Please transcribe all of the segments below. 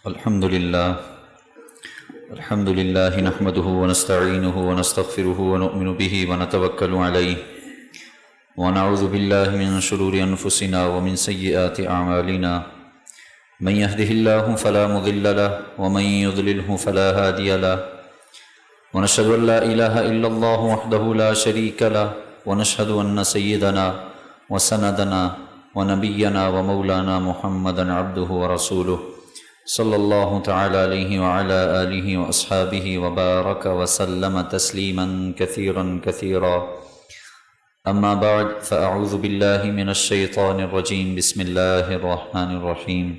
الحمد لله نحمده ونستعينه ونستغفره ونؤمن به ونتوكل عليه ونعوذ بالله من شرور أنفسنا ومن سيئات أعمالنا من يهده الله فلا مضل له ومن يضلله فلا هادي له ونشهد أن لا إله إلا الله وحده لا شريك له ونشهد أن سيدنا وسندنا ونبينا ومولانا محمدا عبده ورسوله صلی اللہ تعالی علیہ وعلى آلہ واصحابہ وبارک وسلم تسلیما کثیرا کثیرا اما بعد فاعوذ باللہ من الشیطان الرجیم بسم اللہ الرحمن الرحیم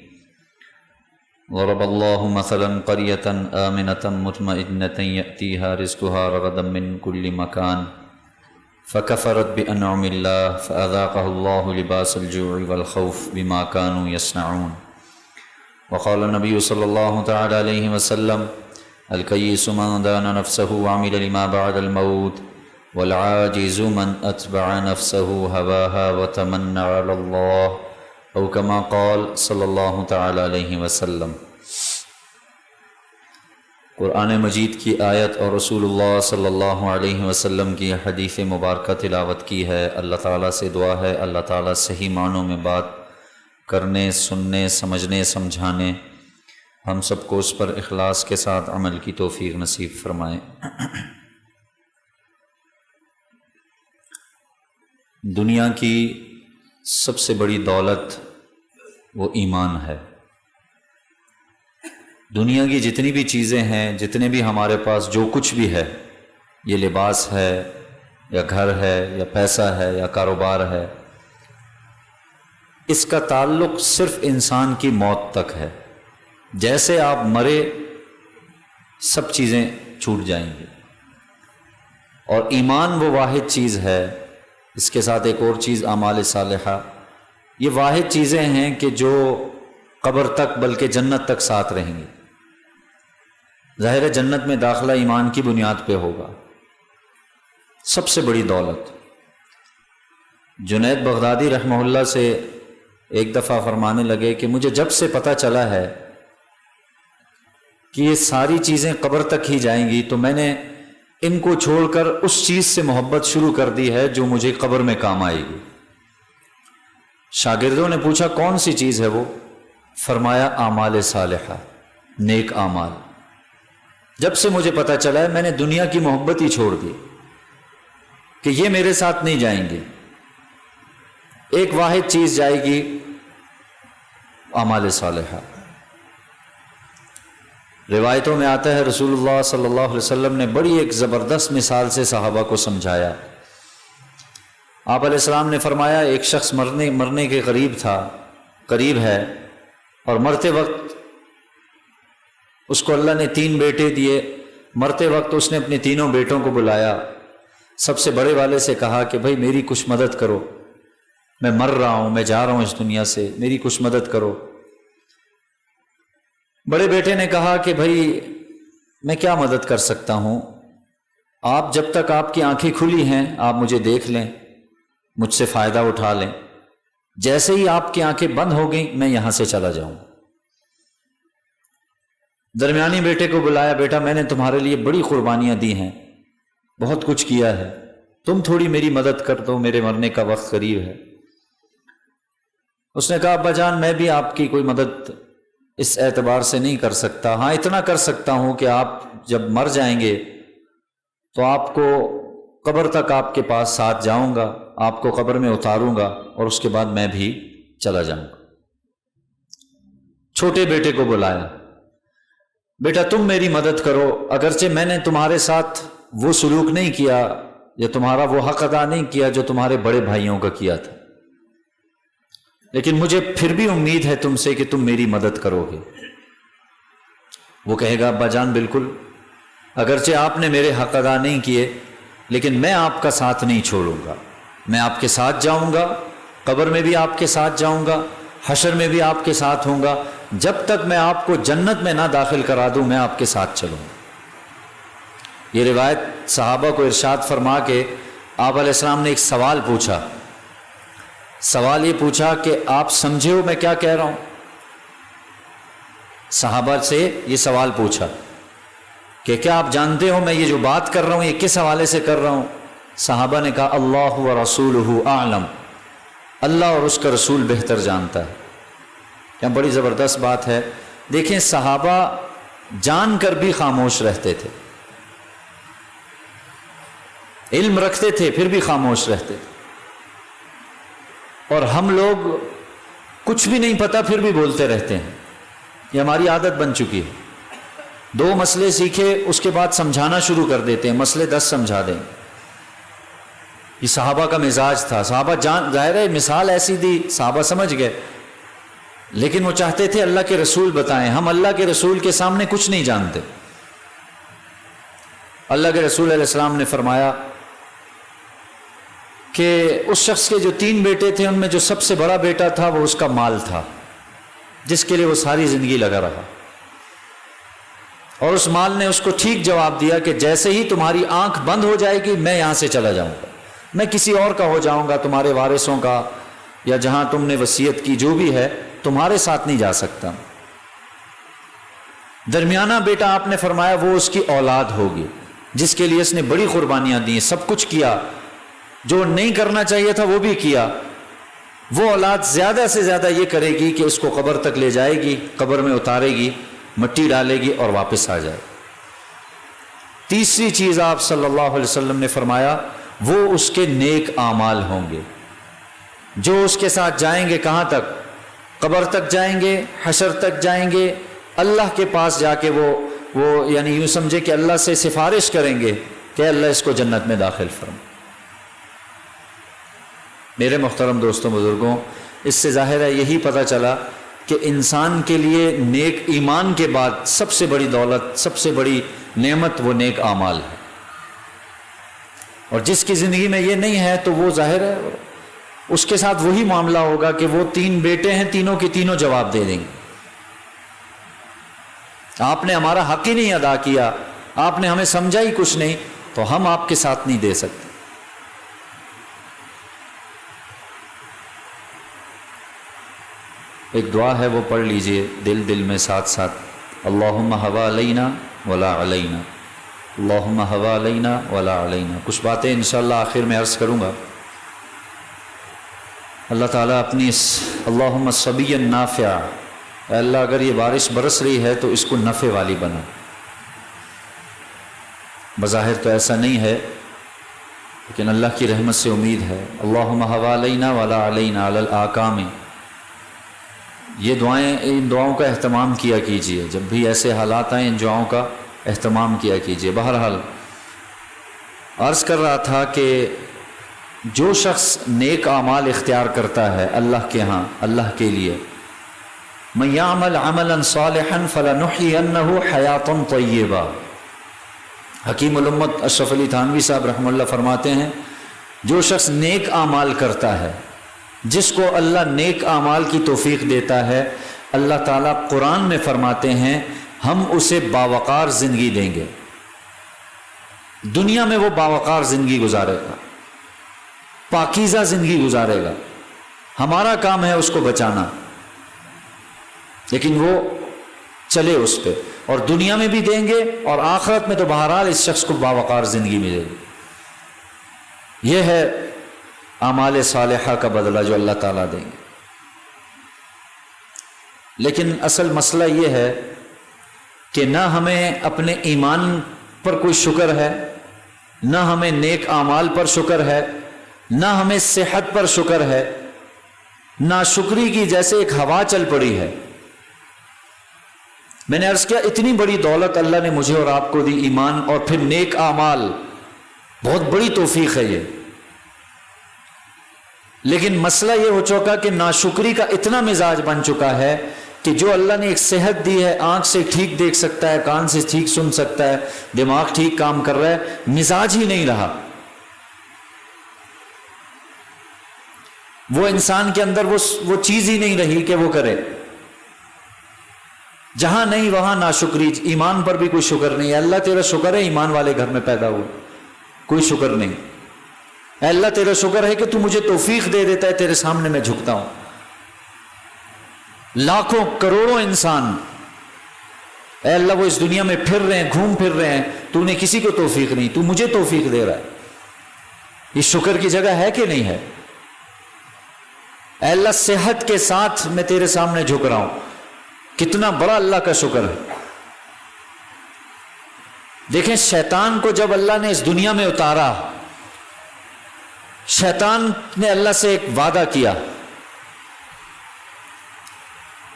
ضرب اللہ مثلا قریة آمنة مطمئنة یأتیها رزقها رغدا من كل مکان فکفرت بانعم اللہ فاذاقها اللہ لباس الجوع والخوف بما كانوا يصنعون وقال النبي صلى الله تعالى عليه وسلم الكيس من دان نفسه وعمل لما بعد الموت والعاجز من أتبع نفسه هواها وتمنى على الله أو كما قال صلى الله تعالى عليه وسلم۔ قرآن مجید کی آیت اور رسول اللہ صلی اللہ علیہ وسلم کی حدیث مبارکہ تلاوت کی ہے۔ اللہ تعالیٰ سے دعا ہے اللہ تعالیٰ صحیح معنوں میں بات کرنے، سننے، سمجھنے، سمجھانے ہم سب کو اس پر اخلاص کے ساتھ عمل کی توفیق نصیب فرمائے۔ دنیا کی سب سے بڑی دولت وہ ایمان ہے۔ دنیا کی جتنی بھی چیزیں ہیں، جتنے بھی ہمارے پاس جو کچھ بھی ہے، یہ لباس ہے یا گھر ہے یا پیسہ ہے یا کاروبار ہے، اس کا تعلق صرف انسان کی موت تک ہے۔ جیسے آپ مرے سب چیزیں چھوٹ جائیں گی، اور ایمان وہ واحد چیز ہے، اس کے ساتھ ایک اور چیز اعمال صالحہ، یہ واحد چیزیں ہیں کہ جو قبر تک بلکہ جنت تک ساتھ رہیں گی۔ ظاہر ہے جنت میں داخلہ ایمان کی بنیاد پہ ہوگا۔ سب سے بڑی دولت جنید بغدادی رحمہ اللہ سے ایک دفعہ فرمانے لگے کہ مجھے جب سے پتہ چلا ہے کہ یہ ساری چیزیں قبر تک ہی جائیں گی تو میں نے ان کو چھوڑ کر اس چیز سے محبت شروع کر دی ہے جو مجھے قبر میں کام آئے گی۔ شاگردوں نے پوچھا کون سی چیز ہے وہ؟ فرمایا اعمال صالحہ، نیک اعمال۔ جب سے مجھے پتہ چلا ہے میں نے دنیا کی محبت ہی چھوڑ دی کہ یہ میرے ساتھ نہیں جائیں گے۔ ایک واحد چیز جائے گی، اعمال صالحہ۔ روایتوں میں آتا ہے رسول اللہ صلی اللہ علیہ وسلم نے بڑی ایک زبردست مثال سے صحابہ کو سمجھایا۔ آپ علیہ السلام نے فرمایا ایک شخص مرنے کے قریب ہے، اور مرتے وقت اس کو اللہ نے 3 بیٹے دیے۔ مرتے وقت اس نے اپنے تینوں بیٹوں کو بلایا، سب سے بڑے والے سے کہا کہ بھائی میری کچھ مدد کرو، میں مر رہا ہوں، میں جا رہا ہوں اس دنیا سے، میری کچھ مدد کرو۔ بڑے بیٹے نے کہا کہ بھائی میں کیا مدد کر سکتا ہوں، آپ جب تک آپ کی آنکھیں کھلی ہیں آپ مجھے دیکھ لیں، مجھ سے فائدہ اٹھا لیں، جیسے ہی آپ کی آنکھیں بند ہو گئیں میں یہاں سے چلا جاؤں۔ درمیانی بیٹے کو بلایا، بیٹا میں نے تمہارے لیے بڑی قربانیاں دی ہیں، بہت کچھ کیا ہے، تم تھوڑی میری مدد کر دو، میرے مرنے کا وقت قریب ہے۔ اس نے کہا ابا جان میں بھی آپ کی کوئی مدد اس اعتبار سے نہیں کر سکتا، ہاں اتنا کر سکتا ہوں کہ آپ جب مر جائیں گے تو آپ کو قبر تک آپ کے پاس ساتھ جاؤں گا، آپ کو قبر میں اتاروں گا، اور اس کے بعد میں بھی چلا جاؤں گا۔ چھوٹے بیٹے کو بلایا، بیٹا تم میری مدد کرو، اگرچہ میں نے تمہارے ساتھ وہ سلوک نہیں کیا یا تمہارا وہ حق ادا نہیں کیا جو تمہارے بڑے بھائیوں کا کیا تھا، لیکن مجھے پھر بھی امید ہے تم سے کہ تم میری مدد کرو گے۔ وہ کہے گا ابا جان بالکل، اگرچہ آپ نے میرے حق ادا نہیں کیے لیکن میں آپ کا ساتھ نہیں چھوڑوں گا، میں آپ کے ساتھ جاؤں گا، قبر میں بھی آپ کے ساتھ جاؤں گا، حشر میں بھی آپ کے ساتھ ہوں گا، جب تک میں آپ کو جنت میں نہ داخل کرا دوں میں آپ کے ساتھ چلوں گا۔ یہ روایت صحابہ کو ارشاد فرما کے آپ علیہ السلام نے ایک سوال پوچھا، سوال یہ پوچھا کہ آپ سمجھے ہو میں کیا کہہ رہا ہوں؟ صحابہ سے یہ سوال پوچھا کہ کیا آپ جانتے ہو میں یہ جو بات کر رہا ہوں یہ کس حوالے سے کر رہا ہوں؟ صحابہ نے کہا اللہ و رسولہ اعلم، اللہ اور اس کا رسول بہتر جانتا ہے۔ کیا بڑی زبردست بات ہے۔ دیکھیں صحابہ جان کر بھی خاموش رہتے تھے، علم رکھتے تھے پھر بھی خاموش رہتے تھے، اور ہم لوگ کچھ بھی نہیں پتہ پھر بھی بولتے رہتے ہیں، یہ ہماری عادت بن چکی ہے۔ 2 مسئلے سیکھے اس کے بعد سمجھانا شروع کر دیتے ہیں، مسئلے 10 سمجھا دیں۔ یہ صحابہ کا مزاج تھا، صحابہ ظاہر ہے مثال ایسی دی صحابہ سمجھ گئے، لیکن وہ چاہتے تھے اللہ کے رسول بتائیں، ہم اللہ کے رسول کے سامنے کچھ نہیں جانتے۔ اللہ کے رسول علیہ السلام نے فرمایا کہ اس شخص کے جو 3 بیٹے تھے ان میں جو سب سے بڑا بیٹا تھا وہ اس کا مال تھا، جس کے لیے وہ ساری زندگی لگا رہا، اور اس مال نے اس کو ٹھیک جواب دیا کہ جیسے ہی تمہاری آنکھ بند ہو جائے گی میں یہاں سے چلا جاؤں گا، میں کسی اور کا ہو جاؤں گا، تمہارے وارثوں کا، یا جہاں تم نے وصیت کی جو بھی ہے تمہارے ساتھ نہیں جا سکتا۔ درمیانہ بیٹا آپ نے فرمایا وہ اس کی اولاد ہوگی، جس کے لیے اس نے بڑی قربانیاں دی، سب کچھ کیا، جو نہیں کرنا چاہیے تھا وہ بھی کیا۔ وہ اولاد زیادہ سے زیادہ یہ کرے گی کہ اس کو قبر تک لے جائے گی، قبر میں اتارے گی، مٹی ڈالے گی اور واپس آ جائے۔ تیسری چیز آپ صلی اللہ علیہ وسلم نے فرمایا وہ اس کے نیک اعمال ہوں گے، جو اس کے ساتھ جائیں گے، کہاں تک؟ قبر تک جائیں گے، حشر تک جائیں گے، اللہ کے پاس جا کے وہ یعنی یوں سمجھے کہ اللہ سے سفارش کریں گے کہ اللہ اس کو جنت میں داخل فرما۔ میرے محترم دوستوں بزرگوں، اس سے ظاہر ہے یہی پتہ چلا کہ انسان کے لیے نیک ایمان کے بعد سب سے بڑی دولت، سب سے بڑی نعمت وہ نیک اعمال ہے، اور جس کی زندگی میں یہ نہیں ہے تو وہ ظاہر ہے اس کے ساتھ وہی معاملہ ہوگا کہ وہ 3 بیٹے ہیں، تینوں کے تینوں جواب دے دیں گے، آپ نے ہمارا حق ہی نہیں ادا کیا، آپ نے ہمیں سمجھا ہی کچھ نہیں، تو ہم آپ کے ساتھ نہیں دے سکتے۔ ایک دعا ہے وہ پڑھ لیجئے دل میں ساتھ ساتھ، اللہم حوالینا ولا علینا، اللہم حوالینا ولا علینا۔ کچھ باتیں انشاءاللہ آخر میں عرض کروں گا۔ اللہ تعالیٰ اپنی اس اللہم صبی نافع، اے اللہ اگر یہ بارش برس رہی ہے تو اس کو نفع والی بنا۔ بظاہر تو ایسا نہیں ہے لیکن اللہ کی رحمت سے امید ہے۔ اللہم حوالینا ولا علینا علی الاحکام، یہ دعائیں، ان دعاؤں کا اہتمام کیا کیجئے، جب بھی ایسے حالات آئیں ان دعاؤں کا اہتمام کیا کیجئے۔ بہرحال عرض کر رہا تھا کہ جو شخص نیک اعمال اختیار کرتا ہے اللہ کے ہاں، اللہ کے لیے، من یعمل عملا صالحا فلنحینہ حیاۃ طیبہ، حکیم الامت اشرف علی تھانوی صاحب رحمہ اللہ فرماتے ہیں جو شخص نیک اعمال کرتا ہے، جس کو اللہ نیک اعمال کی توفیق دیتا ہے، اللہ تعالیٰ قرآن میں فرماتے ہیں ہم اسے باوقار زندگی دیں گے، دنیا میں وہ باوقار زندگی گزارے گا، پاکیزہ زندگی گزارے گا، ہمارا کام ہے اس کو بچانا، لیکن وہ چلے اس پہ، اور دنیا میں بھی دیں گے اور آخرت میں تو بہرحال اس شخص کو باوقار زندگی ملے گی۔ یہ ہے اعمال صالحہ کا بدلہ جو اللہ تعالیٰ دیں گے۔ لیکن اصل مسئلہ یہ ہے کہ نہ ہمیں اپنے ایمان پر کوئی شکر ہے، نہ ہمیں نیک اعمال پر شکر ہے، نہ ہمیں صحت پر شکر ہے، ناشکری کی جیسے ایک ہوا چل پڑی ہے۔ میں نے عرض کیا اتنی بڑی دولت اللہ نے مجھے اور آپ کو دی، ایمان اور پھر نیک اعمال، بہت بڑی توفیق ہے یہ، لیکن مسئلہ یہ ہو چکا کہ ناشکری کا اتنا مزاج بن چکا ہے کہ جو اللہ نے ایک صحت دی ہے، آنکھ سے ٹھیک دیکھ سکتا ہے، کان سے ٹھیک سن سکتا ہے، دماغ ٹھیک کام کر رہا ہے، مزاج ہی نہیں رہا، وہ انسان کے اندر وہ چیز ہی نہیں رہی کہ وہ کرے، جہاں نہیں وہاں ناشکری، ایمان پر بھی کوئی شکر نہیں ہے۔ اللہ تیرا شکر ہے ایمان والے گھر میں پیدا ہوا، کوئی شکر نہیں۔ اے اللہ تیرا شکر ہے کہ تو مجھے توفیق دے دیتا ہے، تیرے سامنے میں جھکتا ہوں۔ لاکھوں کروڑوں انسان اے اللہ وہ اس دنیا میں پھر رہے ہیں، گھوم پھر رہے ہیں، تو نے کسی کو توفیق نہیں، تو مجھے توفیق دے رہا ہے، یہ شکر کی جگہ ہے کہ نہیں ہے؟ اے اللہ صحت کے ساتھ میں تیرے سامنے جھک رہا ہوں، کتنا بڑا اللہ کا شکر ہے۔ دیکھیں شیطان کو جب اللہ نے اس دنیا میں اتارا، شیطان نے اللہ سے ایک وعدہ کیا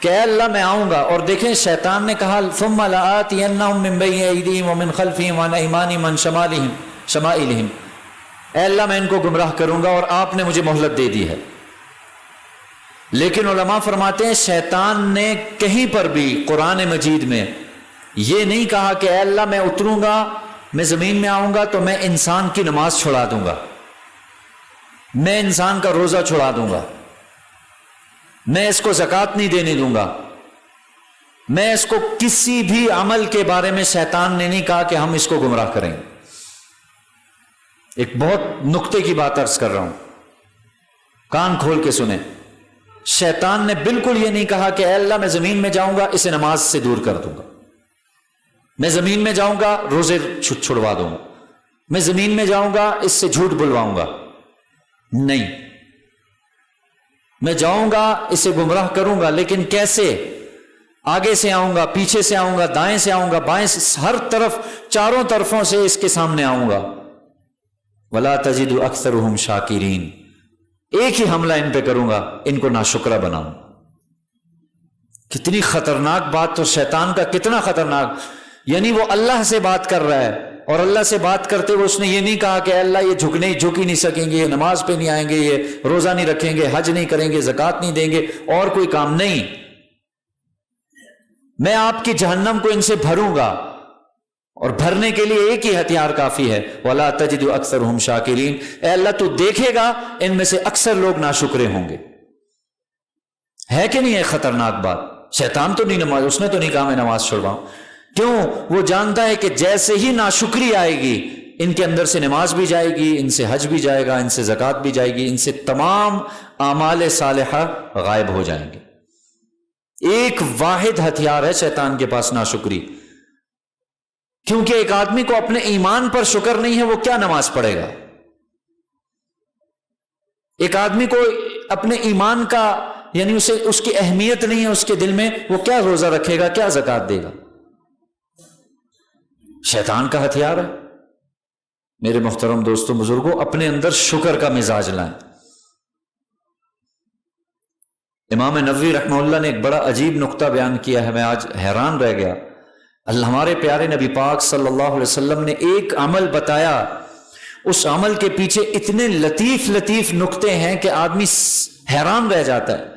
کہ اے اللہ میں آؤں گا، اور دیکھیں شیطان نے کہا ثم لآتینہم من بین ایدیہم ومن خلفہم وعن ایمانہم وعن شمائلہم، اے اللہ میں ان کو گمراہ کروں گا، اور آپ نے مجھے مہلت دے دی ہے۔ لیکن علماء فرماتے ہیں شیطان نے کہیں پر بھی قرآن مجید میں یہ نہیں کہا کہ اے اللہ میں اتروں گا، میں زمین میں آؤں گا تو میں انسان کی نماز چھڑا دوں گا، میں انسان کا روزہ چھڑا دوں گا، میں اس کو زکوٰۃ نہیں دینے دوں گا، میں اس کو کسی بھی عمل کے بارے میں شیطان نے نہیں کہا کہ ہم اس کو گمراہ کریں گے۔ ایک بہت نقطے کی بات عرض کر رہا ہوں، کان کھول کے سنیں، شیطان نے بالکل یہ نہیں کہا کہ اے اللہ میں زمین میں جاؤں گا اسے نماز سے دور کر دوں گا، میں زمین میں جاؤں گا روزے چھڑوا دوں گا، میں زمین میں جاؤں گا اس سے جھوٹ بلواؤں گا، نہیں، میں جاؤں گا اسے گمراہ کروں گا، لیکن کیسے؟ آگے سے آؤں گا، پیچھے سے آؤں گا، دائیں سے آؤں گا، بائیں سے، ہر طرف چاروں طرفوں سے اس کے سامنے آؤں گا۔ وَلَا تَجِدُ أَكْثَرُهُمْ شَاكِرِينَ، ایک ہی حملہ ان پہ کروں گا، ان کو ناشکرہ بناؤں۔ کتنی خطرناک بات، تو شیطان کا کتنا خطرناک، یعنی وہ اللہ سے بات کر رہا ہے، اور اللہ سے بات کرتے ہوئے اس نے یہ نہیں کہا کہ اے اللہ یہ جھک ہی نہیں سکیں گے، یہ نماز پہ نہیں آئیں گے، یہ روزہ نہیں رکھیں گے، حج نہیں کریں گے، زکوٰۃ نہیں دیں گے، اور کوئی کام نہیں، میں آپ کی جہنم کو ان سے بھروں گا، اور بھرنے کے لیے ایک ہی ہتھیار کافی ہے، وَلَا تَجِدُ أَكْثَرُهُمْ شَاكِرِينَ، اے اللہ تو دیکھے گا ان میں سے اکثر لوگ ناشکرے ہوں گے۔ ہے کہ نہیں ہے خطرناک بات؟ شیطان تو نہیں نماز، اس نے تو نہیں کہا میں نماز چھڑواؤں، کیوں؟ وہ جانتا ہے کہ جیسے ہی ناشکری آئے گی ان کے اندر سے نماز بھی جائے گی، ان سے حج بھی جائے گا، ان سے زکوٰۃ بھی جائے گی، ان سے تمام اعمال صالحہ غائب ہو جائیں گے۔ ایک واحد ہتھیار ہے شیطان کے پاس، ناشکری، کیونکہ ایک آدمی کو اپنے ایمان پر شکر نہیں ہے، وہ کیا نماز پڑھے گا؟ ایک آدمی کو اپنے ایمان کا یعنی اس کی اہمیت نہیں ہے اس کے دل میں، وہ کیا روزہ رکھے گا، کیا زکوٰۃ دے گا؟ شیطان کا ہتھیار ہے۔ میرے محترم دوستوں بزرگوں، اپنے اندر شکر کا مزاج لائیں۔ امام نووی رحمہ اللہ نے ایک بڑا عجیب نقطہ بیان کیا ہے، میں آج حیران رہ گیا۔ اللہ ہمارے پیارے نبی پاک صلی اللہ علیہ وسلم نے ایک عمل بتایا، اس عمل کے پیچھے اتنے لطیف لطیف نقطے ہیں کہ آدمی حیران رہ جاتا ہے۔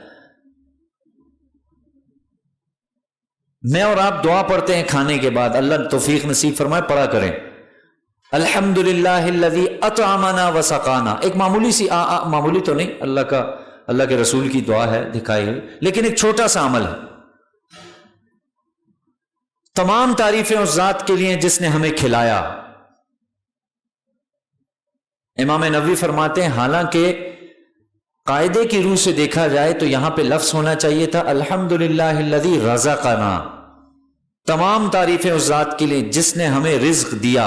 میں اور آپ دعا پڑھتے ہیں کھانے کے بعد، اللہ توفیق نصیب فرمائے پڑھا کریں، الحمدللہ الذی اطعمنا وسقانا، ایک معمولی سی معمولی تو نہیں، اللہ کے رسول کی دعا ہے دکھائی ہوئی، لیکن ایک چھوٹا سا عمل ہے۔ تمام تعریفیں اس ذات کے لیے جس نے ہمیں کھلایا۔ امام نووی فرماتے ہیں حالانکہ قاعدے کی روح سے دیکھا جائے تو یہاں پہ لفظ ہونا چاہیے تھا الحمدللہ الذی رزقنا، تمام تعریفیں اس ذات کے لیے جس نے ہمیں رزق دیا،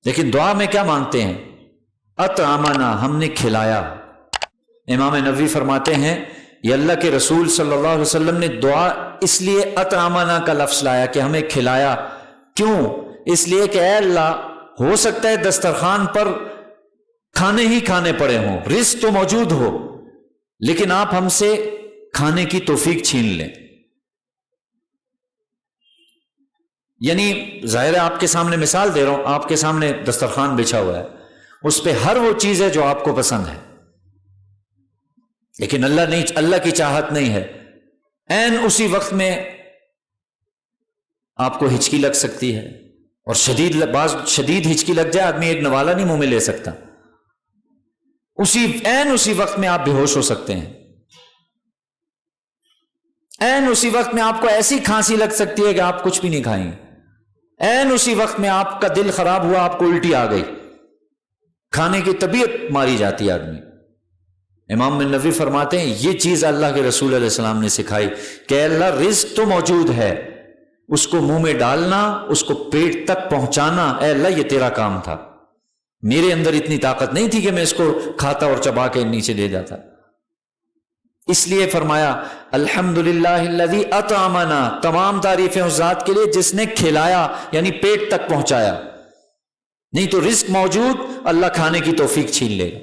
لیکن دعا میں کیا مانگتے ہیں؟ اطعمنا، ہم نے کھلایا۔ امام نووی فرماتے ہیں یہ اللہ کے رسول صلی اللہ علیہ وسلم نے دعا اس لیے اطعمنا کا لفظ لایا کہ ہمیں کھلایا، کیوں؟ اس لیے کہ اے اللہ ہو سکتا ہے دسترخوان پر کھانے ہی کھانے پڑے ہوں، رزق تو موجود ہو، لیکن آپ ہم سے کھانے کی توفیق چھین لیں۔ یعنی ظاہر ہے آپ کے سامنے مثال دے رہا ہوں، آپ کے سامنے دسترخوان بچھا ہوا ہے، اس پہ ہر وہ چیز ہے جو آپ کو پسند ہے، لیکن اللہ کی چاہت نہیں ہے، عین اسی وقت میں آپ کو ہچکی لگ سکتی ہے، اور شدید ہچکی لگ جائے آدمی ایک نوالا نہیں منہ میں لے سکتا، عین اسی وقت میں آپ بے ہوش ہو سکتے ہیں، عین اسی وقت میں آپ کو ایسی کھانسی لگ سکتی ہے کہ آپ کچھ بھی نہیں کھائیں گے، عین اسی وقت میں آپ کا دل خراب ہوا، آپ کو الٹی آ گئی، کھانے کی طبیعت ماری جاتی ہے آدمی، امام نووی فرماتے ہیں یہ چیز اللہ کے رسول علیہ السلام نے سکھائی کہ اللہ رزق تو موجود ہے، اس کو منہ میں ڈالنا، اس کو پیٹ تک پہنچانا، اے اللہ یہ تیرا کام تھا، میرے اندر اتنی طاقت نہیں تھی کہ میں اس کو کھاتا اور چبا کے نیچے دے جاتا۔ اس لیے فرمایا الحمدللہ الذی اطعمنا، تمام تعریفیں اس ذات کے لیے جس نے کھلایا، یعنی پیٹ تک پہنچایا، نہیں تو رزق موجود، اللہ کھانے کی توفیق چھین لے گا،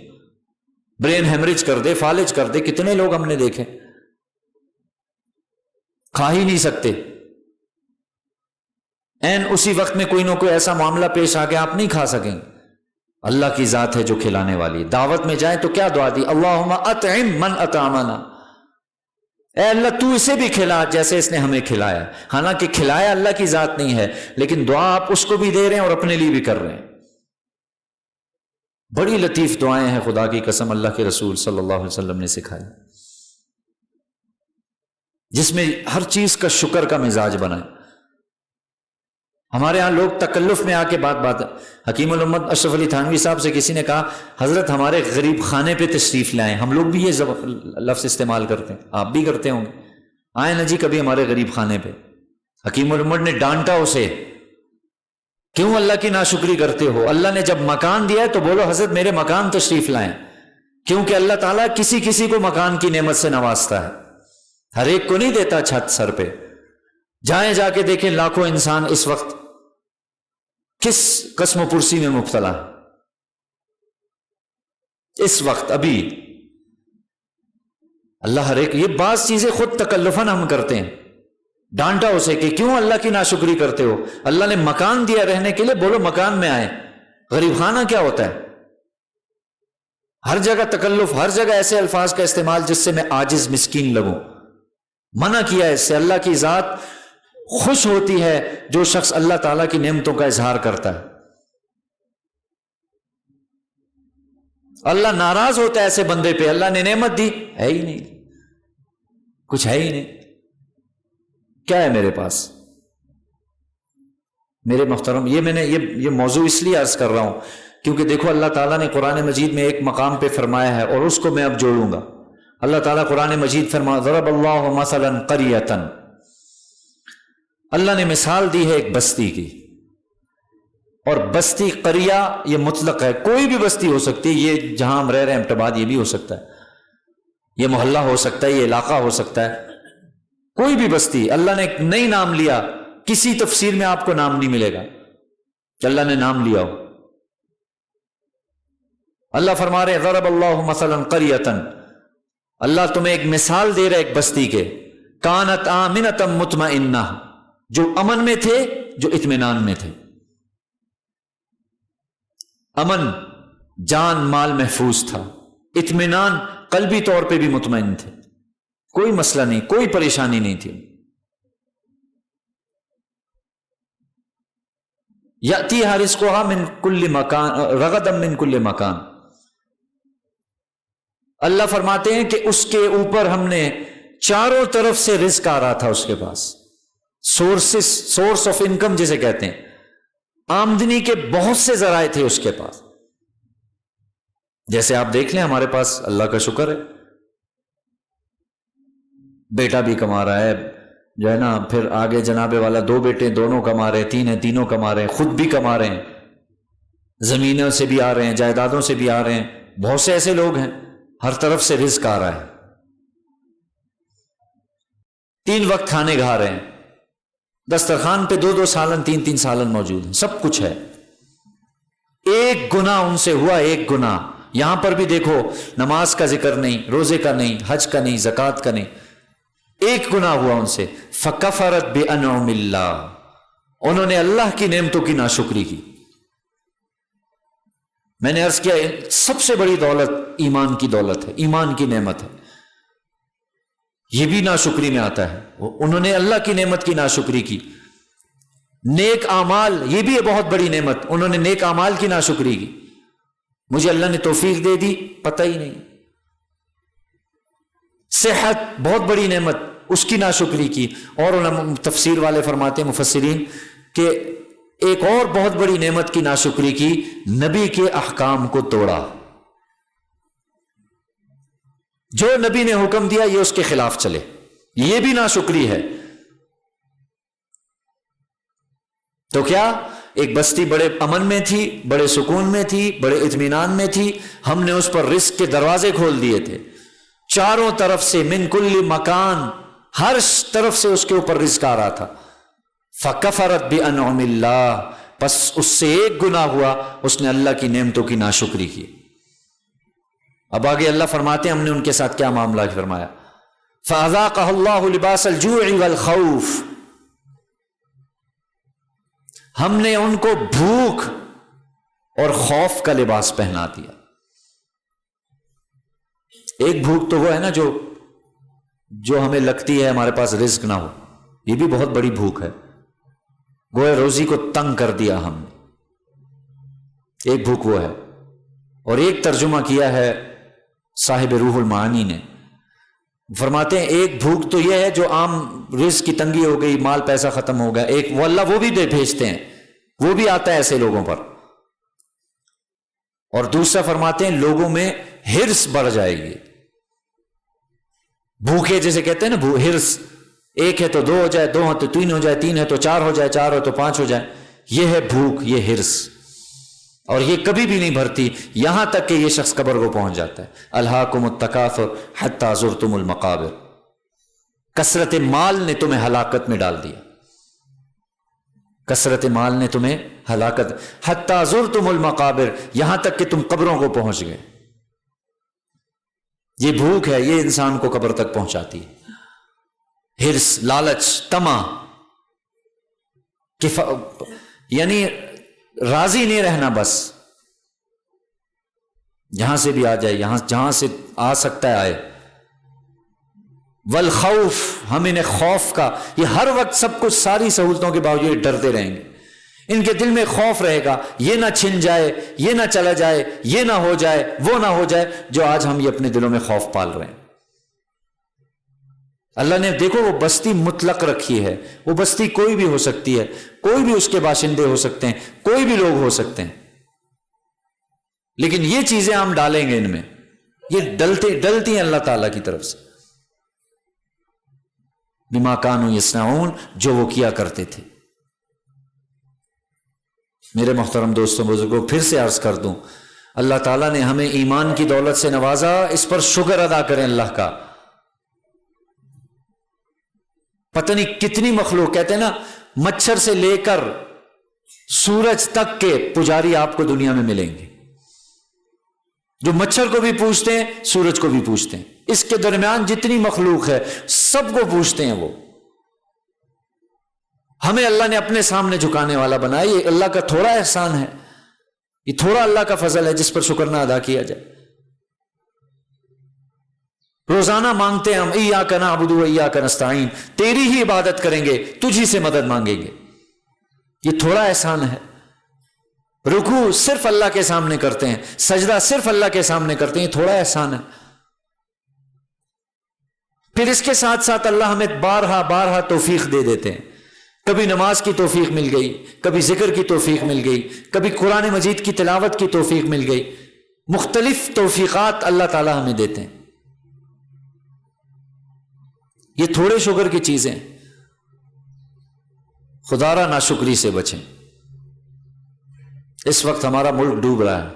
برین ہیمریج کر دے، فالج کر دے۔ کتنے لوگ ہم نے دیکھے کھا ہی نہیں سکتے، این اسی وقت میں کوئی نہ کوئی ایسا معاملہ پیش آ کے آپ نہیں کھا سکیں۔ اللہ کی ذات ہے جو کھلانے والی ہے۔ دعوت میں جائیں تو کیا دعا دی؟ اللہم اطعم من اطعمنا، اے اللہ تو اسے بھی کھلا جیسے اس نے ہمیں کھلایا۔ حالانکہ کھلایا اللہ کی ذات نہیں ہے، لیکن دعا آپ اس کو بھی دے رہے ہیں اور اپنے لیے بھی کر رہے ہیں۔ بڑی لطیف دعائیں ہیں، خدا کی قسم اللہ کے رسول صلی اللہ علیہ وسلم نے سکھائی، جس میں ہر چیز کا شکر کا مزاج بنا ہے۔ ہمارے ہاں لوگ تکلف میں آ کے بات حکیم الامت اشرف علی تھانوی صاحب سے کسی نے کہا حضرت ہمارے غریب خانے پہ تشریف لائیں۔ ہم لوگ بھی یہ لفظ استعمال کرتے ہیں، آپ بھی کرتے ہوں گے، آئیں نا جی کبھی ہمارے غریب خانے پہ۔ حکیم الامت نے ڈانٹا اسے، کیوں اللہ کی ناشکری کرتے ہو؟ اللہ نے جب مکان دیا ہے تو بولو حضرت میرے مکان تشریف لائیں، کیونکہ اللہ تعالیٰ کسی کسی کو مکان کی نعمت سے نوازتا ہے، ہر ایک کو نہیں دیتا چھت سر پہ۔ جائیں جا کے دیکھیں لاکھوں انسان اس وقت کس قسم و پرسی میں مبتلا ہے، اس وقت ابھی اللہ ہر ایک، یہ بعض چیزیں خود تکلفاً ہم کرتے ہیں۔ ڈانٹا اسے کہ کیوں اللہ کی ناشکری کرتے ہو؟ اللہ نے مکان دیا رہنے کے لیے، بولو مکان میں آئے۔ غریب خانہ کیا ہوتا ہے؟ ہر جگہ تکلف، ہر جگہ ایسے الفاظ کا استعمال جس سے میں عاجز مسکین لگوں، منع کیا ہے اس سے۔ اللہ کی ذات خوش ہوتی ہے جو شخص اللہ تعالیٰ کی نعمتوں کا اظہار کرتا ہے، اللہ ناراض ہوتا ہے ایسے بندے پہ۔ اللہ نے نعمت دی، ہے ہی نہیں، کچھ ہے ہی نہیں، کیا ہے میرے پاس؟ میرے محترم، یہ میں نے یہ موضوع اس لیے عرض کر رہا ہوں کیونکہ دیکھو اللہ تعالیٰ نے قرآن مجید میں ایک مقام پہ فرمایا ہے اور اس کو میں اب جوڑوں گا۔ اللہ تعالیٰ قرآن مجید فرما ضرب اللہ مثلا قریۃ، اللہ نے مثال دی ہے ایک بستی کی، اور بستی قریہ یہ مطلق ہے، کوئی بھی بستی ہو سکتی ہے، یہ جہاں ہم رہ رہے ہیں امٹباد یہ بھی ہو سکتا ہے، یہ محلہ ہو سکتا ہے، یہ علاقہ ہو سکتا ہے، کوئی بھی بستی۔ اللہ نے ایک نئی نام لیا، کسی تفسیر میں آپ کو نام نہیں ملے گا کہ اللہ نے نام لیا ہو۔ اللہ فرما رہے ضرب اللہ مثلا قریۃ، اللہ تمہیں ایک مثال دے رہا ہے ایک بستی کے، کانت آمنۃ مطمئنہ، جو امن میں تھے، جو اطمینان میں تھے، امن، جان مال محفوظ تھا، اطمینان، قلبی طور پہ بھی مطمئن تھے، کوئی مسئلہ نہیں، کوئی پریشانی نہیں تھی۔ یأتیہا رزقہا من کل مکان رغدا من کل مکان، اللہ فرماتے ہیں کہ اس کے اوپر ہم نے چاروں طرف سے رزق آ رہا تھا، اس کے پاس سورس آف انکم جسے کہتے ہیں، آمدنی کے بہت سے ذرائع تھے اس کے پاس۔ جیسے آپ دیکھ لیں ہمارے پاس اللہ کا شکر ہے، بیٹا بھی کما رہا ہے جو ہے نا، پھر آگے جناب والا 2 بیٹے دونوں کما رہے ہیں، 3 ہیں تینوں کما رہے ہیں، خود بھی کما رہے ہیں، زمینوں سے بھی آ رہے ہیں، جائیدادوں سے بھی آ رہے ہیں، بہت سے ایسے لوگ ہیں، ہر طرف سے رزق آ رہا ہے، 3 وقت کھانے کھا رہے ہیں، دسترخوان پہ 2 سالن 3 سالن موجود ہیں، سب کچھ ہے۔ ایک گناہ ان سے ہوا، ایک گناہ یہاں پر بھی دیکھو، نماز کا ذکر نہیں، روزے کا نہیں، حج کا نہیں، زکوٰۃ کا نہیں، ایک گناہ ہوا ان سے، فکفرت بانعم اللہ، انہوں نے اللہ کی نعمتوں کی ناشکری کی۔ میں نے عرض کیا سب سے بڑی دولت ایمان کی دولت ہے، ایمان کی نعمت ہے، یہ بھی ناشکری میں آتا ہے، انہوں نے اللہ کی نعمت کی ناشکری کی۔ نیک اعمال، یہ بھی ہے بہت بڑی نعمت، انہوں نے نیک اعمال کی ناشکری کی، مجھے اللہ نے توفیق دے دی پتہ ہی نہیں۔ صحت بہت بڑی نعمت، اس کی ناشکری کی۔ اور تفسیر والے فرماتے ہیں مفسرین کہ ایک اور بہت بڑی نعمت کی ناشکری کی، نبی کے احکام کو توڑا، جو نبی نے حکم دیا یہ اس کے خلاف چلے، یہ بھی ناشکری ہے۔ تو کیا ایک بستی بڑے امن میں تھی، بڑے سکون میں تھی، بڑے اطمینان میں تھی، ہم نے اس پر رزق کے دروازے کھول دیے تھے، چاروں طرف سے من کل مکان، ہر طرف سے اس کے اوپر رزق آ رہا تھا۔ فکفرت بانعم اللہ، پس اس سے ایک گناہ ہوا، اس نے اللہ کی نعمتوں کی ناشکری کی۔ اب آگے اللہ فرماتے ہیں ہم نے ان کے ساتھ کیا معاملہ فرمایا، فَأَذَاقَهَا اللَّهُ لِبَاسَ الْجُوعِ وَالْخَوْفِ، ہم نے ان کو بھوک اور خوف کا لباس پہنا دیا۔ ایک بھوک تو وہ ہے نا جو ہمیں لگتی ہے ہمارے پاس رزق نہ ہو، یہ بھی بہت بڑی بھوک ہے، گویا روزی کو تنگ کر دیا ہم نے، ایک بھوک وہ ہے۔ اور ایک ترجمہ کیا ہے صاحب روح المعانی نے، فرماتے ہیں ایک بھوک تو یہ ہے جو عام رزق کی تنگی ہو گئی، مال پیسہ ختم ہو گیا، ایک وہ اللہ وہ بھی دے بھیجتے ہیں، وہ بھی آتا ہے ایسے لوگوں پر۔ اور دوسرا فرماتے ہیں لوگوں میں ہرس بڑھ جائے گی، بھوکے جیسے کہتے ہیں نا ہرس، ایک ہے تو دو ہو جائے، دو ہے تو تین ہو جائے، تین ہے تو چار ہو جائے، چار ہو تو پانچ ہو جائے، یہ ہے بھوک، یہ ہرس، اور یہ کبھی بھی نہیں بھرتی، یہاں تک کہ یہ شخص قبر کو پہنچ جاتا ہے۔ الہاکم التکاثر حتی زرتم المقابر، کثرت مال نے تمہیں ہلاکت میں ڈال دیا، کثرت مال نے تمہیں ہلاکت، حتی زرتم المقابر، یہاں تک کہ تم قبروں کو پہنچ گئے۔ یہ بھوک ہے، یہ انسان کو قبر تک پہنچاتی ہے، ہرس، لالچ، طمع، یعنی راضی نہیں رہنا، بس جہاں سے بھی آ جائے، جہاں سے آ سکتا ہے آئے۔ والخوف، ہم انہیں خوف کا، یہ ہر وقت سب کچھ ساری سہولتوں کے باوجود ڈرتے رہیں گے، ان کے دل میں خوف رہے گا، یہ نہ چھن جائے، یہ نہ چلا جائے، یہ نہ ہو جائے، وہ نہ ہو جائے، جو آج ہم یہ اپنے دلوں میں خوف پال رہے ہیں۔ اللہ نے دیکھو وہ بستی مطلق رکھی ہے، وہ بستی کوئی بھی ہو سکتی ہے، کوئی بھی اس کے باشندے ہو سکتے ہیں، کوئی بھی لوگ ہو سکتے ہیں، لیکن یہ چیزیں ہم ڈالیں گے ان میں، یہ ڈلتی ہیں اللہ تعالیٰ کی طرف سے، بما کانوا یصنعون، جو وہ کیا کرتے تھے۔ میرے محترم دوستوں بزرگوں، پھر سے عرض کر دوں، اللہ تعالیٰ نے ہمیں ایمان کی دولت سے نوازا، اس پر شکر ادا کریں اللہ کا۔ پتہ نہیں کتنی مخلوق، کہتے ہیں نا مچھر سے لے کر سورج تک کے پجاری آپ کو دنیا میں ملیں گے، جو مچھر کو بھی پوچھتے ہیں، سورج کو بھی پوچھتے ہیں، اس کے درمیان جتنی مخلوق ہے سب کو پوچھتے ہیں وہ۔ ہمیں اللہ نے اپنے سامنے جھکانے والا بنایا، یہ اللہ کا تھوڑا احسان ہے، یہ تھوڑا اللہ کا فضل ہے جس پر شکر نہ ادا کیا جائے۔ روزانہ مانگتے ہیں ہم ایاک نعبد و ایاک نستعین، تیری ہی عبادت کریں گے، تجھی سے مدد مانگیں گے، یہ تھوڑا احسان ہے۔ رکوع صرف اللہ کے سامنے کرتے ہیں، سجدہ صرف اللہ کے سامنے کرتے ہیں، یہ تھوڑا احسان ہے۔ پھر اس کے ساتھ ساتھ اللہ ہمیں بارہا توفیق دے دیتے ہیں، کبھی نماز کی توفیق مل گئی، کبھی ذکر کی توفیق مل گئی، کبھی قرآن مجید کی تلاوت کی توفیق مل گئی، مختلف توفیقات اللہ تعالی ہمیں دیتے ہیں۔ یہ تھوڑے شکر کی چیزیں، خدا را ناشکری سے بچیں۔ اس وقت ہمارا ملک ڈوب رہا ہے،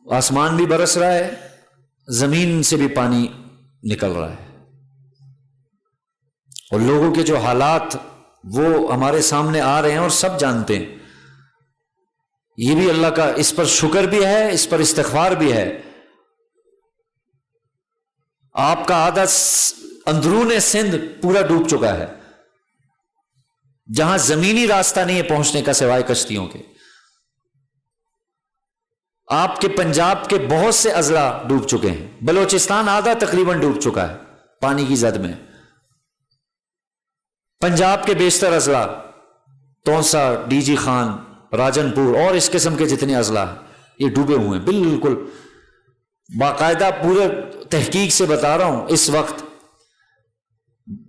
آسمان بھی برس رہا ہے، زمین سے بھی پانی نکل رہا ہے، اور لوگوں کے جو حالات وہ ہمارے سامنے آ رہے ہیں اور سب جانتے ہیں۔ یہ بھی اللہ کا، اس پر شکر بھی ہے، اس پر استغفار بھی ہے۔ آپ کا آدھا اندرون سندھ پورا ڈوب چکا ہے، جہاں زمینی راستہ نہیں ہے پہنچنے کا سوائے کشتیوں کے۔ آپ کے پنجاب کے بہت سے اضلاع ڈوب چکے ہیں، بلوچستان آدھا تقریباً ڈوب چکا ہے پانی کی زد میں۔ پنجاب کے بیشتر اضلاع، تونسا، ڈی جی خان، راجن پور اور اس قسم کے جتنے اضلاع ہیں یہ ڈوبے ہوئے ہیں بالکل، باقاعدہ پورے تحقیق سے بتا رہا ہوں۔ اس وقت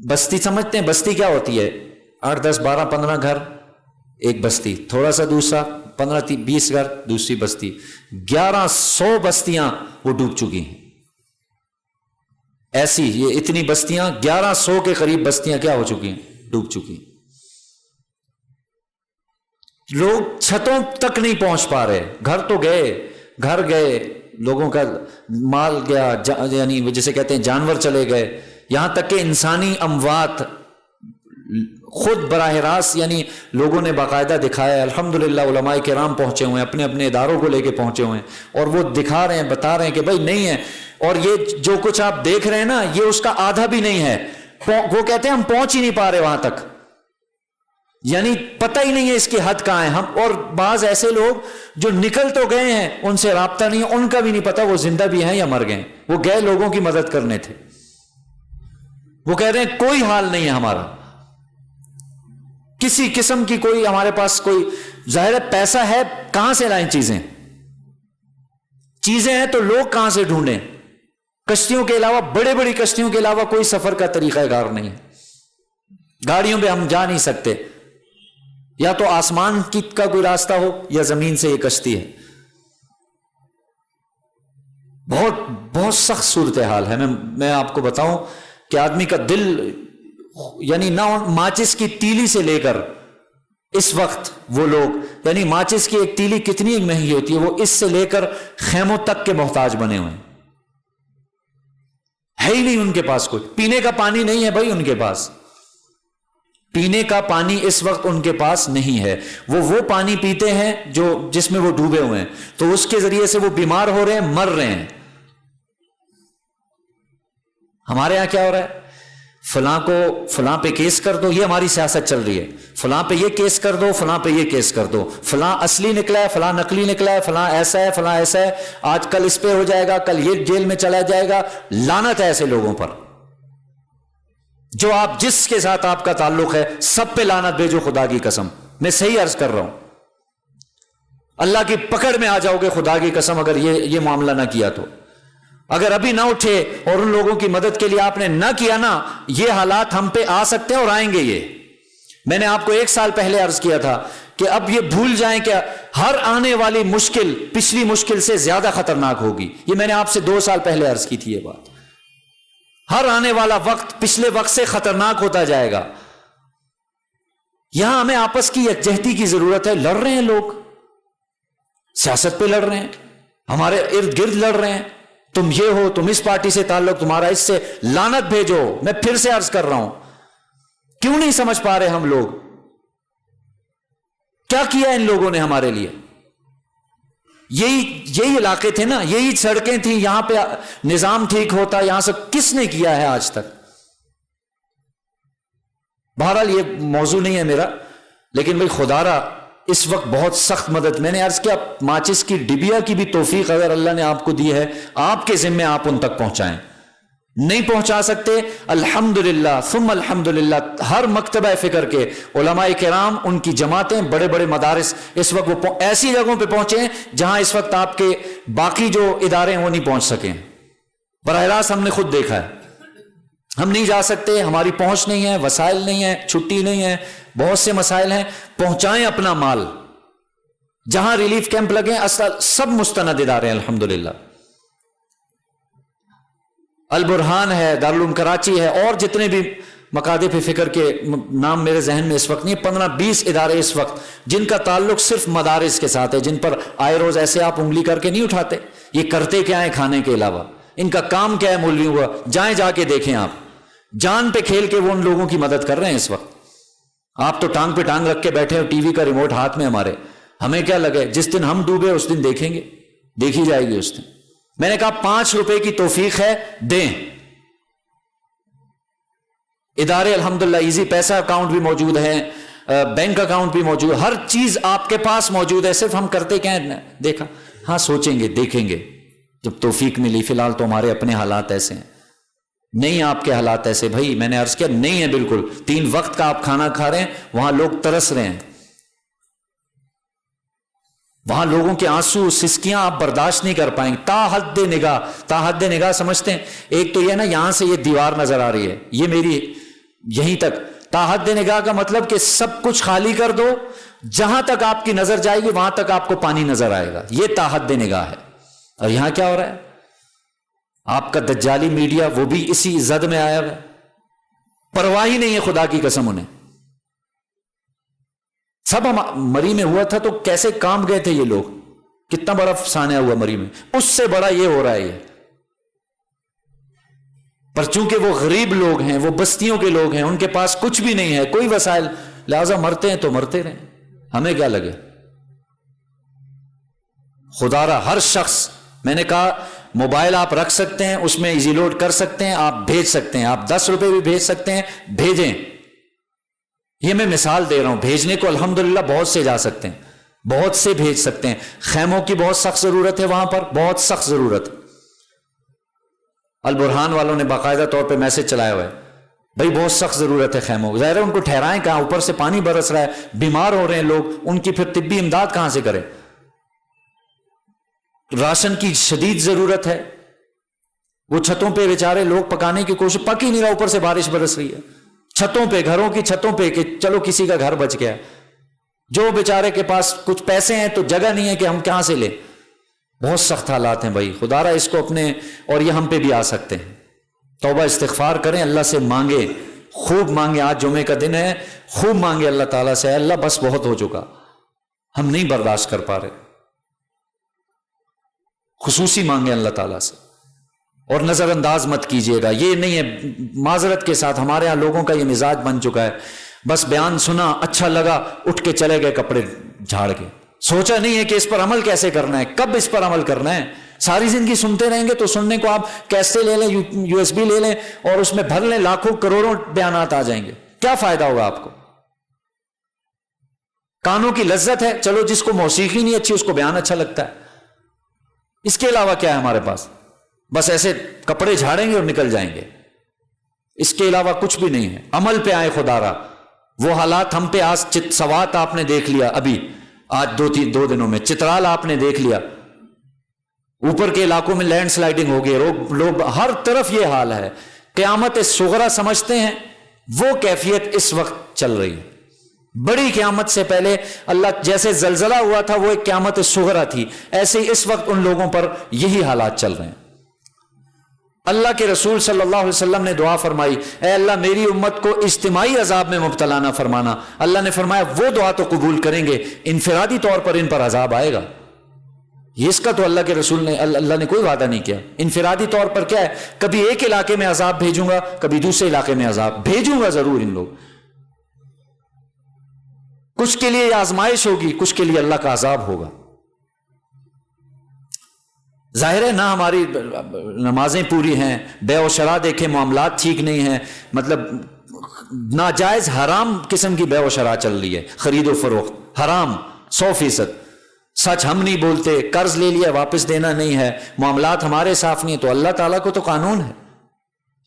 بستی سمجھتے ہیں بستی کیا ہوتی ہے؟ 8 10 12 15 گھر، ایک بستی، تھوڑا سا دوسرا 15-20 گھر، دوسری بستی، 1100 بستیاں وہ ڈوب چکی ہیں. ایسی یہ اتنی بستیاں، 1100 کے قریب بستیاں کیا ہو چکی ہیں؟ ڈوب چکی ہیں. لوگ چھتوں تک نہیں پہنچ پا رہے. گھر تو گئے، گھر گئے، لوگوں کا مال گیا، یعنی جسے کہتے ہیں جانور چلے گئے، یہاں تک کہ انسانی اموات خود براہ راست، یعنی لوگوں نے باقاعدہ دکھایا. الحمدللہ علماء کرام پہنچے ہوئے ہیں، اپنے اپنے اداروں کو لے کے پہنچے ہوئے ہیں، اور وہ دکھا رہے ہیں، بتا رہے ہیں کہ بھائی نہیں ہے. اور یہ جو کچھ آپ دیکھ رہے ہیں نا، یہ اس کا آدھا بھی نہیں ہے. وہ کہتے ہیں ہم پہنچ ہی نہیں پا رہے وہاں تک، یعنی پتہ ہی نہیں ہے اس کی حد کہاں ہے. ہم اور بعض ایسے لوگ جو نکل تو گئے ہیں، ان سے رابطہ نہیں ہے، ان کا بھی نہیں پتہ وہ زندہ بھی ہیں یا مر گئے. وہ گئے لوگوں کی مدد کرنے تھے، وہ کہہ رہے ہیں کوئی حال نہیں ہے ہمارا، کسی قسم کی کوئی ہمارے پاس کوئی، ظاہر ہے پیسہ ہے، کہاں سے لائیں چیزیں ہیں تو لوگ کہاں سے ڈھونڈیں. کشتیوں کے علاوہ، بڑے بڑی کشتیوں کے علاوہ کوئی سفر کا طریقہ کار نہیں ہے. گاڑیوں پہ ہم جا نہیں سکتے، یا تو آسمان کا کوئی راستہ ہو یا زمین سے یہ کشتی ہے. بہت بہت سخت صورتحال ہے. میں آپ کو بتاؤں کہ آدمی کا دل، یعنی نہ ماچس کی تیلی سے لے کر اس وقت وہ لوگ، یعنی ماچس کی ایک تیلی کتنی مہنگی ہوتی ہے، وہ اس سے لے کر خیموں تک کے محتاج بنے ہوئے ہیں. ہے ہی نہیں ان کے پاس کوئی پینے کا پانی نہیں ہے بھائی. ان کے پاس پینے کا پانی اس وقت ان کے پاس نہیں ہے. وہ پانی پیتے ہیں جس میں وہ ڈوبے ہوئے ہیں، تو اس کے ذریعے سے وہ بیمار ہو رہے ہیں، مر رہے ہیں. ہمارے ہاں کیا ہو رہا ہے؟ فلاں پہ کیس کر دو، یہ ہماری سیاست چل رہی ہے. فلاں پہ یہ کیس کر دو، فلاں پہ یہ کیس کر دو، فلاں اصلی نکلا ہے، فلاں نقلی نکلا ہے، فلاں ایسا ہے، فلاں ایسا ہے، آج کل اس پہ ہو جائے گا، کل یہ جیل میں چلا جائے گا. لعنت ہے ایسے لوگوں پر. جو آپ جس کے ساتھ آپ کا تعلق ہے سب پہ لعنت بھیجو، خدا کی قسم. میں صحیح عرض کر رہا ہوں، اللہ کی پکڑ میں آ جاؤ گے خدا کی قسم اگر یہ معاملہ نہ کیا تو. اگر ابھی نہ اٹھے اور ان لوگوں کی مدد کے لیے آپ نے نہ کیا نا، یہ حالات ہم پہ آ سکتے ہیں اور آئیں گے. یہ میں نے آپ کو 1 سال پہلے عرض کیا تھا کہ اب یہ بھول جائیں کہ ہر آنے والی مشکل پچھلی مشکل سے زیادہ خطرناک ہوگی. یہ میں نے آپ سے 2 سال پہلے عرض کی تھی یہ بات. ہر آنے والا وقت پچھلے وقت سے خطرناک ہوتا جائے گا. یہاں ہمیں آپس کی یکجہتی کی ضرورت ہے. لڑ رہے ہیں لوگ، سیاست پہ لڑ رہے ہیں، ہمارے ارد گرد لڑ رہے ہیں، تم یہ ہو، تم اس پارٹی سے تعلق، تمہارا اس سے، لعنت بھیجو. میں پھر سے عرض کر رہا ہوں، کیوں نہیں سمجھ پا رہے ہم لوگ؟ کیا کیا ان لوگوں نے ہمارے لیے؟ یہی علاقے تھے نا، یہی سڑکیں تھیں، یہاں پہ نظام ٹھیک ہوتا. یہاں سے کس نے کیا ہے آج تک؟ بہرحال یہ موضوع نہیں ہے میرا، لیکن بھائی خدا را اس وقت بہت سخت مدد. میں نے عرض کیا، ماچس کی ڈبیا کی بھی توفیق اگر اللہ نے آپ کو دی ہے، آپ کے ذمے آپ ان تک پہنچائیں. نہیں پہنچا سکتے، الحمدللہ ثم الحمدللہ، ہر مکتبہ فکر کے علماء کرام، ان کی جماعتیں، بڑے بڑے مدارس اس وقت وہ ایسی جگہوں پہ پہنچے ہیں جہاں اس وقت آپ کے باقی جو ادارے ہیں وہ نہیں پہنچ سکے. براہ راست ہم نے خود دیکھا ہے. ہم نہیں جا سکتے، ہماری پہنچ نہیں ہے، وسائل نہیں ہے، چھٹی نہیں ہے، بہت سے مسائل ہیں. پہنچائیں اپنا مال. جہاں ریلیف کیمپ لگے اصل سب مستند ادارے ہیں الحمدللہ. البرہان ہے، دارالعلوم کراچی ہے، اور جتنے بھی مکاتب فکر کے نام میرے ذہن میں اس وقت نہیں، 15-20 ادارے اس وقت جن کا تعلق صرف مدارس کے ساتھ ہے، جن پر آئے روز ایسے آپ انگلی کر کے نہیں اٹھاتے. یہ کرتے کیا ہیں کھانے کے علاوہ؟ ان کا کام کیا ہے مولویوں کا؟ جائیں جا کے دیکھیں آپ، جان پہ کھیل کے وہ ان لوگوں کی مدد کر رہے ہیں اس وقت. آپ تو ٹانگ پہ ٹانگ رکھ کے بیٹھے ہو، ٹی وی کا ریموٹ ہاتھ میں ہمارے. ہمیں کیا لگے، جس دن ہم ڈوبے اس دن دیکھیں گے، دیکھی جائے گی اس دن. میں نے کہا 5 روپے کی توفیق ہے، دیں. ادارے الحمدللہ ایزی پیسہ اکاؤنٹ بھی موجود ہے، بینک اکاؤنٹ بھی موجود، ہر چیز آپ کے پاس موجود ہے. صرف ہم کرتے کیا ہیں؟ دیکھا، ہاں سوچیں گے، دیکھیں گے جب توفیق ملی. فی الحال تو ہمارے اپنے حالات ایسے ہیں. نہیں آپ کے حالات ایسے بھائی، میں نے عرض کیا نہیں ہے بالکل. 3 وقت کا آپ کھانا کھا رہے ہیں، وہاں لوگ ترس رہے ہیں، وہاں لوگوں کے آنسو سسکیاں آپ برداشت نہیں کر پائیں گے. تا حد نگاہ سمجھتے ہیں. ایک تو یہ نا، یہاں سے یہ دیوار نظر آ رہی ہے، یہ میری یہیں تک، تاحد نگاہ کا مطلب کہ سب کچھ خالی کر دو، جہاں تک آپ کی نظر جائے گی وہاں تک آپ کو پانی نظر آئے گا، یہ تاحد نگاہ ہے۔ اور یہاں کیا ہو رہا ہے؟ آپ کا دجالی میڈیا وہ بھی اسی زد میں آیا ہوا ہے، پرواہ ہی نہیں ہے خدا کی قسم انہیں۔ سب مری میں ہوا تھا تو کیسے کام گئے تھے یہ لوگ، کتنا بڑا فسانہ ہوا مری میں، اس سے بڑا یہ ہو رہا ہے یہ۔ پر چونکہ وہ غریب لوگ ہیں، وہ بستیوں کے لوگ ہیں، ان کے پاس کچھ بھی نہیں ہے، کوئی وسائل، لہذا مرتے ہیں تو مرتے رہیں، ہمیں کیا لگے۔ خدا را ہر شخص، میں نے کہا موبائل آپ رکھ سکتے ہیں، اس میں ایزی لوڈ کر سکتے ہیں، آپ بھیج سکتے ہیں، آپ 10 روپے بھی بھیج سکتے ہیں، بھیجیں۔ یہ میں مثال دے رہا ہوں، بھیجنے کو الحمدللہ بہت سے جا سکتے ہیں، بہت سے بھیج سکتے ہیں۔ خیموں کی بہت سخت ضرورت ہے وہاں پر، بہت سخت ضرورت ہے۔ البرہان والوں نے باقاعدہ طور پہ میسج چلایا ہوا ہے، بھائی بہت سخت ضرورت ہے خیموں، ظاہر ہے ان کو ٹھہرائیں کہاں، اوپر سے پانی برس رہا ہے، بیمار ہو رہے ہیں لوگ، ان کی پھر طبی امداد کہاں سے کریں۔ راشن کی شدید ضرورت ہے، وہ چھتوں پہ بیچارے لوگ پکانے کی کوشش، پک ہی نہیں رہا، اوپر سے بارش برس رہی ہے، چھتوں پہ، گھروں کی چھتوں پہ، کہ چلو کسی کا گھر بچ گیا، جو بیچارے کے پاس کچھ پیسے ہیں تو جگہ نہیں ہے کہ ہم کہاں سے لیں۔ بہت سخت حالات ہیں بھائی، خدا را اس کو اپنے، اور یہ ہم پہ بھی آ سکتے ہیں۔ توبہ استغفار کریں، اللہ سے مانگے، خوب مانگے، آج جمعے کا دن ہے، خوب مانگے اللہ تعالیٰ سے، اللہ بس بہت ہو چکا، ہم نہیں برداشت کر پا رہے، خصوصی مانگے اللہ تعالیٰ سے، اور نظر انداز مت کیجیے گا۔ یہ نہیں ہے، معذرت کے ساتھ ہمارے ہاں لوگوں کا یہ مزاج بن چکا ہے، بس بیان سنا، اچھا لگا، اٹھ کے چلے گئے کپڑے جھاڑ کے، سوچا نہیں ہے کہ اس پر عمل کیسے کرنا ہے، کب اس پر عمل کرنا ہے۔ ساری زندگی سنتے رہیں گے تو سننے کو آپ کیسے لے لیں، یو ایس بی لے لیں اور اس میں بھر لیں، لاکھوں کروڑوں بیانات آ جائیں گے، کیا فائدہ ہوگا آپ کو۔ کانوں کی لذت ہے، چلو جس کو موسیقی نہیں اچھی اس کو بیان اچھا لگتا ہے، اس کے علاوہ کیا ہے ہمارے پاس، بس ایسے کپڑے جھاڑیں گے اور نکل جائیں گے، اس کے علاوہ کچھ بھی نہیں ہے۔ عمل پہ آئے خدا را، وہ حالات ہم پہ آج، سوات آپ نے دیکھ لیا ابھی، آج دو دنوں میں چترال آپ نے دیکھ لیا، اوپر کے علاقوں میں لینڈ سلائیڈنگ ہو گئی، لوگ ہر طرف یہ حال ہے۔ قیامت صغرا سمجھتے ہیں، وہ کیفیت اس وقت چل رہی ہے۔ بڑی قیامت سے پہلے اللہ، جیسے زلزلہ ہوا تھا وہ ایک قیامت صغرا تھی، ایسے ہی اس وقت ان لوگوں پر یہی حالات چل رہے ہیں۔ اللہ کے رسول صلی اللہ علیہ وسلم نے دعا فرمائی، اے اللہ میری امت کو اجتماعی عذاب میں مبتلا نہ فرمانا۔ اللہ نے فرمایا وہ دعا تو قبول کریں گے، انفرادی طور پر ان پر عذاب آئے گا۔ یہ اس کا تو اللہ کے رسول نے، اللہ نے کوئی وعدہ نہیں کیا۔ انفرادی طور پر کیا ہے، کبھی ایک علاقے میں عذاب بھیجوں گا، کبھی دوسرے علاقے میں عذاب بھیجوں گا ضرور۔ ان لوگ کچھ کے لیے آزمائش ہوگی، کچھ کے لیے اللہ کا عذاب ہوگا۔ ظاہر ہے نہ ہماری نمازیں پوری ہیں، بے و شرع دیکھیں، معاملات ٹھیک نہیں ہیں، مطلب ناجائز حرام قسم کی بے و شرع چل رہی ہے، خرید و فروخت حرام 100%۔ سچ ہم نہیں بولتے، قرض لے لیا واپس دینا نہیں ہے، معاملات ہمارے صاف نہیں، تو اللہ تعالیٰ کو تو قانون ہے،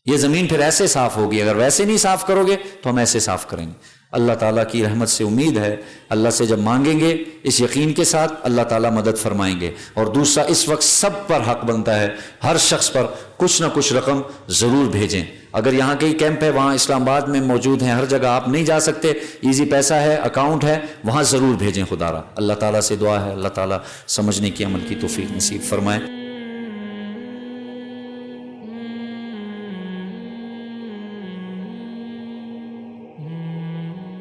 یہ زمین پھر ایسے صاف ہوگی، اگر ویسے نہیں صاف کرو گے تو ہم ایسے صاف کریں گے۔ اللہ تعالیٰ کی رحمت سے امید ہے، اللہ سے جب مانگیں گے اس یقین کے ساتھ اللہ تعالیٰ مدد فرمائیں گے۔ اور دوسرا، اس وقت سب پر حق بنتا ہے، ہر شخص پر کچھ نہ کچھ رقم ضرور بھیجیں۔ اگر یہاں کئی کیمپ ہے، وہاں اسلام آباد میں موجود ہیں، ہر جگہ آپ نہیں جا سکتے، ایزی پیسہ ہے، اکاؤنٹ ہے، وہاں ضرور بھیجیں۔ خدا را اللہ تعالیٰ سے دعا ہے اللہ تعالیٰ سمجھنے کی، عمل کی توفیق نصیب فرمائے۔